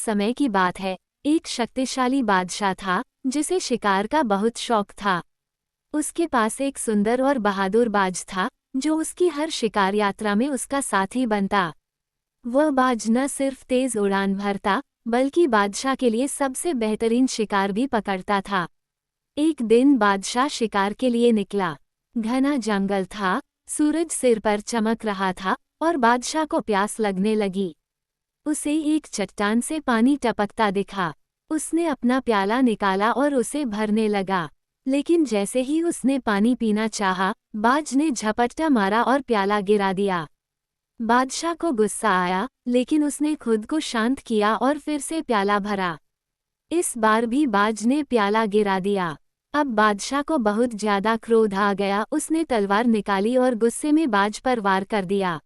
समय की बात है। एक शक्तिशाली बादशाह था जिसे शिकार का बहुत शौक था। उसके पास एक सुंदर और बहादुर बाज था जो उसकी हर शिकार यात्रा में उसका साथी बनता। वह बाज न सिर्फ तेज उड़ान भरता बल्कि बादशाह के लिए सबसे बेहतरीन शिकार भी पकड़ता था। एक दिन बादशाह शिकार के लिए निकला। घना जंगल था, सूरज सिर पर चमक रहा था और बादशाह को प्यास लगने लगी। उसे एक चट्टान से पानी टपकता दिखा। उसने अपना प्याला निकाला और उसे भरने लगा। लेकिन जैसे ही उसने पानी पीना चाहा, बाज ने झपट्टा मारा और प्याला गिरा दिया। बादशाह को गुस्सा आया, लेकिन उसने खुद को शांत किया और फिर से प्याला भरा। इस बार भी बाज ने प्याला गिरा दिया। अब बादशाह को बहुत ज्यादा क्रोध आ गया। उसने तलवार निकाली और गुस्से में बाज पर वार कर दिया।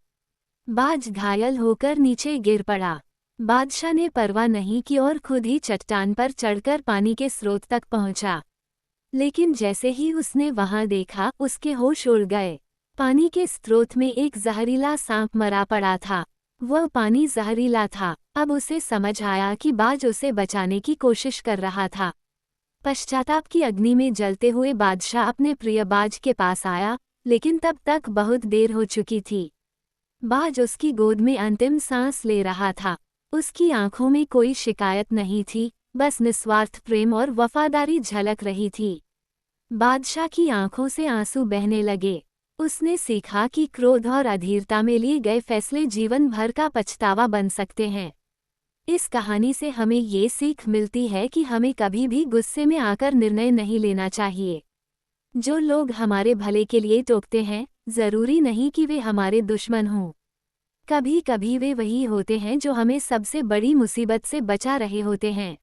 बाज घायल होकर नीचे गिर पड़ा। बादशाह ने परवाह नहीं की और खुद ही चट्टान पर चढ़कर पानी के स्रोत तक पहुंचा। लेकिन जैसे ही उसने वहां देखा, उसके होश उड़ गए। पानी के स्रोत में एक जहरीला सांप मरा पड़ा था। वह पानी जहरीला था। अब उसे समझ आया कि बाज उसे बचाने की कोशिश कर रहा था। पश्चाताप की अग्नि में जलते हुए बादशाह अपने प्रिय बाज के पास आया, लेकिन तब तक बहुत देर हो चुकी थी। बाज उसकी गोद में अंतिम सांस ले रहा था। उसकी आंखों में कोई शिकायत नहीं थी, बस निस्वार्थ प्रेम और वफादारी झलक रही थी। बादशाह की आंखों से आंसू बहने लगे। उसने सीखा कि क्रोध और अधीरता में लिए गए फैसले जीवन भर का पछतावा बन सकते हैं। इस कहानी से हमें ये सीख मिलती है कि हमें कभी भी गुस्से में आकर निर्णय नहीं लेना चाहिए। जो लोग हमारे भले के लिए टोकते हैं, जरूरी नहीं कि वे हमारे दुश्मन हों। कभी कभी वे वही होते हैं जो हमें सबसे बड़ी मुसीबत से बचा रहे होते हैं।